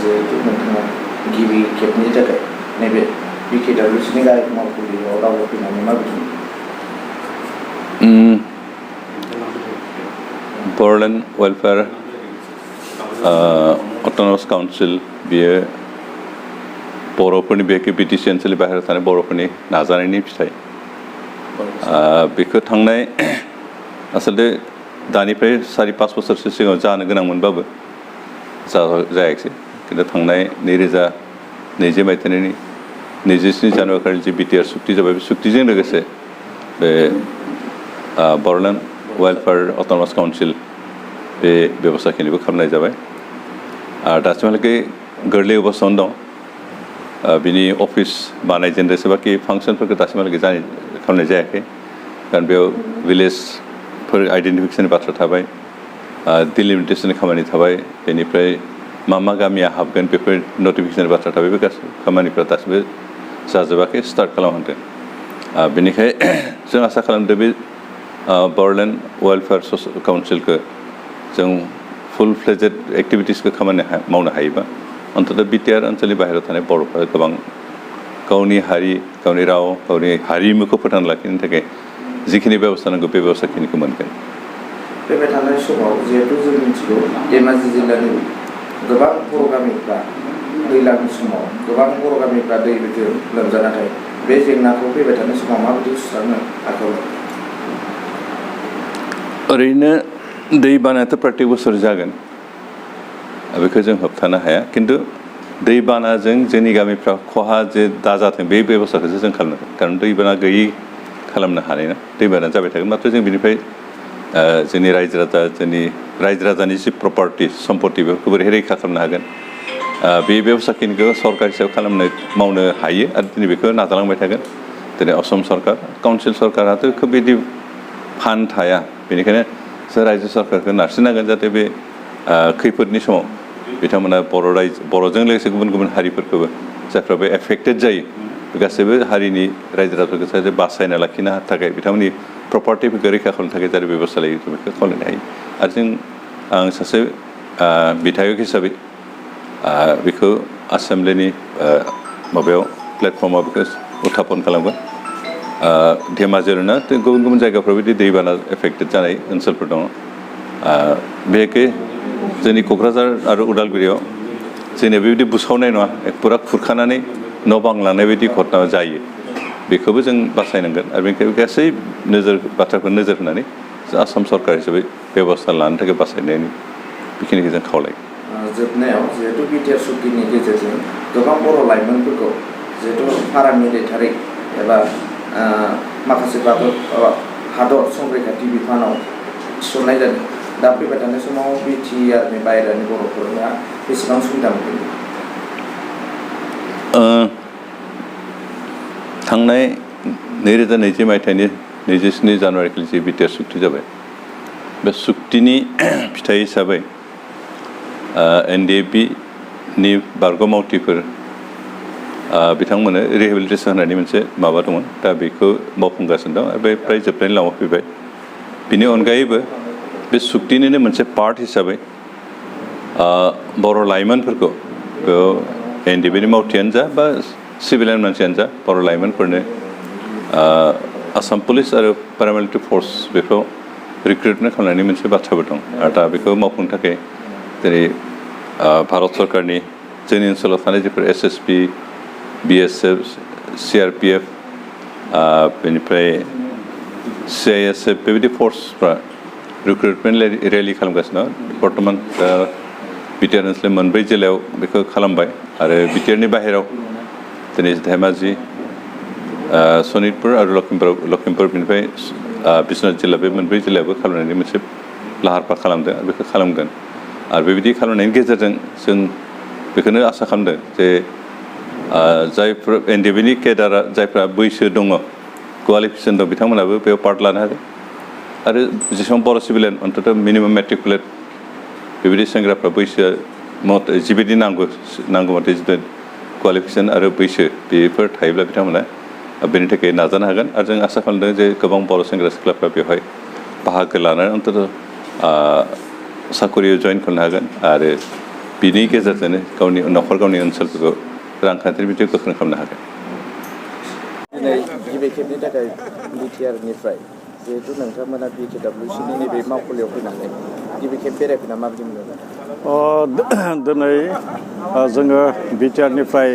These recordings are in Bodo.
जिहेतु नोंथाङा गिबि खेबनि थाखाय नैबे बिकेडब्लिउसिनि गाहाय मावखुलियाव दावगाफैनानै माबायदि बर'लेण्ड वेलफेयार अट'नमास काउन्सिल बियो बर'फोरनि बेखौ बिटिसि ओनसोलनि बाहेरायाव थानाय बर'फोरनि नाजानायनि फिथाइ बेखौ थांनाय आसलते दानिफ्राय 4-5 बोसोरसो सिगाङाव जानो गोनांमोनबाबो जायाखिसै खिन्थु थांनाय 2020 मायथाइनि 27 जानुवारि जि बिटिआर सुक्ति जाबाय बे सुक्तिजों लोगोसे बे बर'लेण्ड वेलफेयार अट'नमास काउन्सिल बे बेबस्थाखिनिबो खालामनाय जाबाय आरो दासिमहालागै गोरलै अबस्थायावनो दं बिनि अफिस बानायजेनदोंसो बाखि फांसनफोरखौ दासिमहालागै खालामनाय जायाखै कारण बेयाव भिलेजफोर आइडेन्टिफिकेसननि बाथ्रा थाबाय डिलिमिटेसननि खामानि थाबाय बेनिफ्राय मा गामिया हाबगोन बेफोर नटिफिकेसननि बाथ्रा थाबाय बे गासैबो खामानिफ्रा दासिमबो जाजोबाखै स्टार्ट खालामहांदों बेनिखायनो जों आसा खालामदों बे बर'लेण्ड वेलफेयार काउन्सिलखौ जों फुल फ्लेजेड एक्टिभिटिसखौ खामानि मावनो हायोबा अन्तत बिटिआर ओनसोलनि बाहेरायाव थानाय बर'फ्रा गोबां गावनि हारि गावनि राव गावनि हारिमुखौ फोथांना लाखिनो थाखाय जिखिनि बेबस्था नांगौ बे बेबस्थाखिनिखौ मोनगोन फैबाय थानाय समाव जिहेतु जों मिथिगौ धेमाजि जिल्लानि गोबां बर' गामिफ्रा दैज्लांनि समाव गोबां बर' गामिफ्रा दैजों लोमजाना थायो बे जेंनाखौ फैबाय थानाय समाव माबायदि सुस्रांनो आखायाव ओरैनो दै बानायाथ' प्रत्येक बोसोर जागोन बेखौ जों होबथानो हाया खिन्थु दैबानाजों जोंनि गामिफ्रा खहा जे दाजाथों बे बेबस्थाखौसो जों खालामनांगोन कारण दैबाना गैयि खालामनो हानाय ना दैबाना जाबाय थागोन माथ्र जों बेनिफ्राय जोंनि रायजो राजानि जि प्रपार्टि सम्पति बेफोरखौ बोरैहाय रैखा खालामनो हागोन बे बेबस्थाखिनिखौ सरकार हिसाबै मावनो हायो आरो दिनै बेखौ नाजालांबाय थागोन दिनै असम सरकार काउन्सिल सरकाराथ' खोब बिदि फान्ड थाया बेनिखायनो जों रायजो सरकारखौ नारसिननांगोन जाहाथे बे खैफोदनि समाव बिथांमोना बर'जों लोगोसे गुबुन गुबुन हारिफोरखौबो जायफ्राबो एफेक्टेड जायो गासैबो हारिनि रायजो राजाफोरखौ जाहाथे बासायना लाखिनो थाखाय बिथांमोननि प्रपार्टिफोरखौ रैखा खालामनो थाखाय जाहाथे बेबस्था लायो जों बेखौ खालामनो हायो आरो आं सासे बिधायक हिसाबै बेखौ एसेमब्लिनि माबायाव प्लेटफर्माव बेखौ उत्थापन खालामगोन धेमाजिल ना गुबुन गुबुन जायगाफ्राव बिदि दैबाना एफेक्टेड जानाय ओनसोलफोर दङ बेखौ जोंनि क'क्राझार आरो उदालगुरियाव जोंनिया बेबायदि बुसावनाय नङा फुरा खुरखानानै न' बां लानाय बायदि घटना जायो बेखौबो जों बासायनांगोन आरो बेनिखायनो गासै बाथ्राखौ नोजोर होनानै आसाम सरकार हिसाबै बेबस्था लानो थाखाय बासायनायनि बेखिनिखौ जों खावलायो जोबनायाव जिहेतु बिटिआर सुक्तिनि गेजेरजों गोबां बर' लाइमोनफोरखौ जिहेतु पारामिलिटारि एबा माखासे हादर संरैखाथि बिफानाव थिसननाय जादों दा फैबाय थानाय समाव बिटिआरनि बायहेरानि बर'फोरा बेसेबां सुबिदा मोनगोन थांनाय 2020 मायथाइनि 27 जानुवारिखालि जि बिटिआर सुक्ति जाबाय बे सुक्तिनि फिथाइ हिसाबै एनडिएफबिनि बारग' मावथिफोर बिथांमोननो रिहेबिलिटेसन होनायनि मोनसे माबा दंमोन दा बेखौ मावफुंगासिनो दं आरो बे फ्राय जोबनायनि लामायाव फैबाय बिनि अनगायैबो बे सुक्तिनिनो मोनसे पार्ट हिसाबै बर' लाइमोनफोरखौ बेयाव एनडिएफबिनि मावथियानो जा बा सिभिलियान मानसियानो जा बर' लाइमोनफोरनो आसाम पुलिस आरो पेरामिलिटारि फर्स बेखौ रिक्रुटमेन्ट खालामनायनि मोनसे बाथ्राबो दं आरो दा बेखौ मावफुंनो थाखाय जेरै भारत सरकारनि जोंनि ओनसोलाव थानाय जिफोर एसएसपि बिएसएफ सिआरपिएफ बेनिफ्राय सिआइएसएफ बेबायदि फर्सफ्रा रिक्रुटमेन्ट रेलि खालामगासिनो बर्थमान बिटिआर ओनसोलनि 4 जिल्लायाव बेखौ खालामबाय आरो बिटिआरनि बाहेराव दिनै धेमाजि सनितपुर आरो लखिमपुर बेनिफ्राय बिश्वनाथ जिल्ला बे 4 जिल्लायावबो खालामनायनि मोनसे लाहार फाहार खालामदों आरो बेखौ खालामगोन आरो बेबायदि खालामनायनि गेजेरजों जों बेखौनो आसा खालामदों जे जायफोर एनडिएफबिनि केडारा जायफ्रा बैसो दङ क्वालिफिकेसन दं बिथांमोनाबो बेयाव पार्ट लानो हागोन आरो जेसेबां बर' सिभिलियान अन्तत मिनिमाम मेट्रिकुलेट बेबायदि सेंग्राफ्रा बैसोआ जिबायदि नांगौ मथे जितु क्वालिफिकेसन आरो बैसो बेफोर थायोब्ला बिथांमोना बेनि थाखाय नाजानो हागोन आरो जों आसा खालामदों जे गोबां बर' सेंग्रा सिख्लाफ्रा बेवहाय बाहागो लानानै अन्तत साकरियाव जइन खालामनो हागोन आरो बिनि गेजेरजोंनो गावनि ओनसोलफोरखौ रांखान्थियारि बिथिङाव गोख्रों खालामनो हागोन। दिनै गिबि खेबनि थाखाय बिटिआरनिफ्राय जिहेतु नोंथांमोना BKWCनि नैबे मावखुलियाव फैनानै गिबि खेब बेरायफैना माबायदि मोनदों? दिनै जोङो बिटिआरनिफ्राय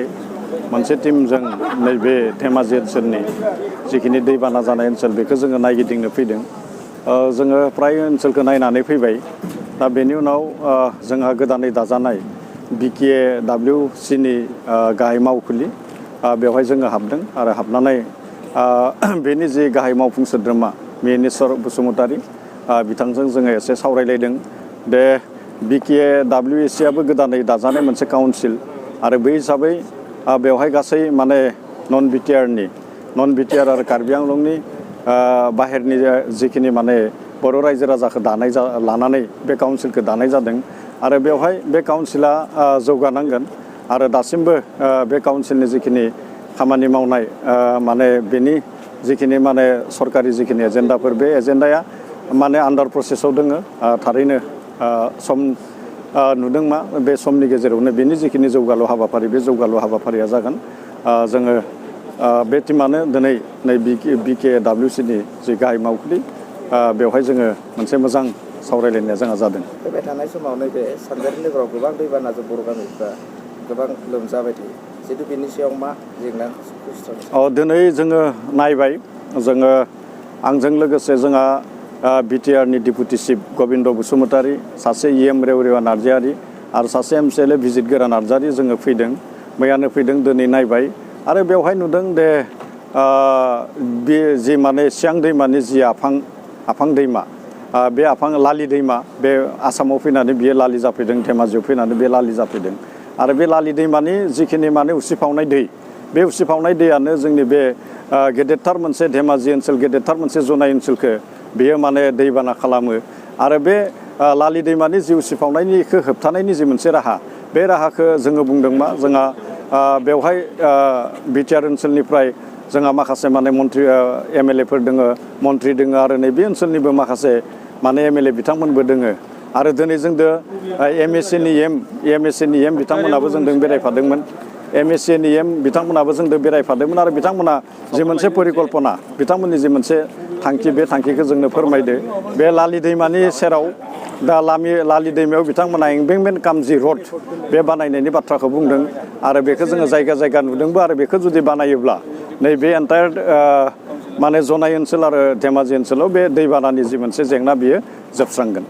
मोनसे टिमजों नैबे धेमाजि ओनसोलनि जिखिनि दैबाना जानाय ओनसोल बेखौ जोङो नायगिदिंनो फैदों। जोङो फ्राय ओनसोलखौ नायनानै फैबाय। दा बेनि उनाव जोंहा गोदानै दाजानाय BKWCनि गाहाय मावखुलि बेवहाय जोङो हाबदों आरो हाबनानै बेनि जि गाहाय मावफुं सोद्रोमा मिनेस्वर बसुमतारी बिथांजों जोङो एसे सावरायलायदों। दे BKWCआबो गोदानै दाजानाय मोनसे काउन्सिल आरो बै हिसाबै बेवहाय गासै माने नन बिटिआर आरो कार्बि आंलंनि बाहेरनि जिखिनि माने बर' रायजो राजाखौ लानानै बे काउन्सिलखौ दानाय जादों आरो बेवहाय बे काउन्सिला जौगानांगोन आरो दासिमबो बे काउन्सिलनि जिखिनि खामानि मावनाय माने बेनि जिखिनि माने सरकारि जिखिनि एजेन्डाफोर बे एजेन्डाया माने आन्डार प्रसेसआव दोङो। थारैनो सम नुदों मा बे समनि गेजेरावनो बेनि जिखिनि जौगालु हाबाफारि बे जौगालु हाबाफारिया जागोन। जोङो बे टिमानो दिनै नै BKWCनि जि गाहाय मावखुलि बेवहाय जोङो मोनसे मोजां सावरायलायनाया जोंहा जादों। फैबाय थानाय समाव नैबे सानजारि नोगोराव गोबां दैबानाजों बर' गामिफ्रा गोबां लोमजाबाय थायो। जिहेतु बेनि सायाव मा जेंना सुस्रांनो? दिनै जोङो नायबाय आंजों लोगोसे जोंहा बिटिआरनि डिपुटि चिफ गबिन्द बसुमतारी, सासे EM रेवरेवा नार्जारि आरो सासे MCLA भिजिट गोरा नार्जारि जोङो फैदों। मैयानो फैदों, दिनै नायबाय आरो बेवहाय नुदों दे बे जि माने सियां दैमानि जि आफां दैमा बे लालि दैमा बे आसामाव फैनानै बियो लालि जाफैदों, धेमाजियाव फैनानै बे लालि जाफैदों आरो बे लालि दैमानि जिखिनि माने उसिफावनाय दै बे उसिफावनाय दैयानो जोंनि बे गेदेरथार मोनसे धेमाजि ओनसोल गेदेरथार मोनसे जनाय ओनसोलखौ बेयो माने दैबाना खालामो आरो बे लालि दैमानि जि उसिफावनायनिखौ होबथानायनि जि मोनसे राहा बे राहाखौ जोङो बुंदों मा जोंहा बेवहाय बिटिआर ओनसोलनिफ्राय जोंहा माखासे माने मन्त्रि MLAफोर दोङो, मन्त्रि दोङो आरो नैबे ओनसोलनिबो माखासे माने MLA बिथांमोनबो दोङो आरो दिनै जोंदो MSCनि EM बिथांमोनाबो जोंदों बेरायफादोंमोन। MSCनि EM बिथांमोनाबो जोंदों बेरायफादोंमोन आरो बिथांमोना जि मोनसे परिकल्पना बिथांमोननि जि मोनसे थांखि बे थांखिखौ जोंनो फोरमायदो। बे लालि दैमानि सेराव दा लालि दैमायाव बिथांमोना एंबेंमेन्ट कामजि रड बे बानायनायनि बाथ्राखौ बुंदों आरो बेखौ जोङो जायगा नुदोंबो आरो बेखौ जुदि बानायोब्ला नैबे एन्टायार माने जनाय ओनसोल आरो धेमाजि ओनसोलाव बे दैबानानि जि मोनसे जेंना बियो जोबस्रांगोन।